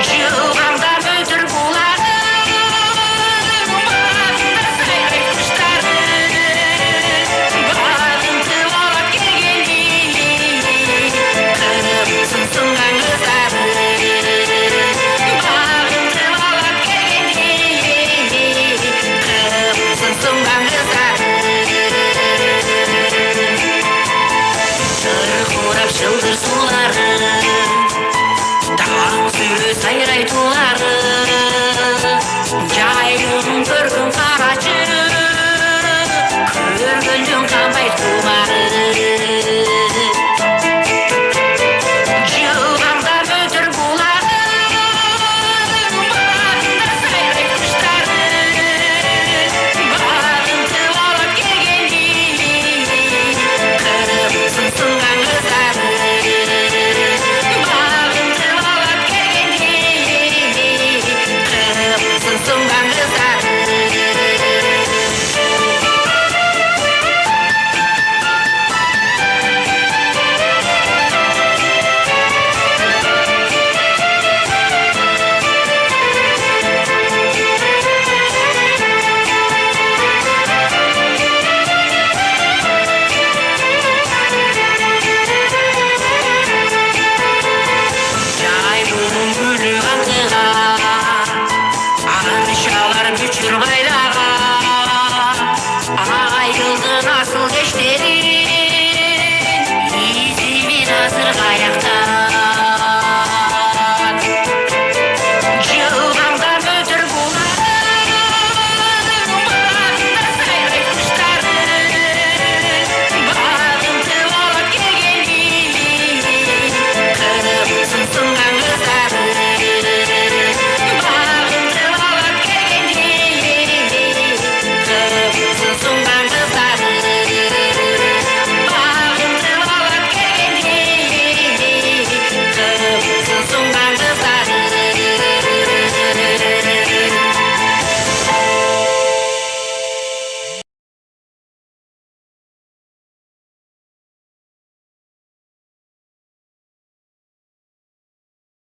Жылғанда мөлдір бұлағы, бағында сайрай құштары, бағынтып алып келгенде, қырмызын сынған қыздары. Бағынтып алып келгенде, қырмызын сынған қыздары. Сырқырап жылдыр сулары, таң сүйрі сайрай тулары, жайылым көркін қарачы, көргеннен қанбай тумары. Жылғанда мөлдір бұлағы, бағында сайрай құштары, бағынтып алып келгенде, қырмызын сынған қыздары. Бағынтып алып келгенде, қырмызын сынған қыздары. Жайылым гүлі қаңқыға, аршалар мүчір байраға, айылдың асыл кештерін, изімен азыр қаяқтан.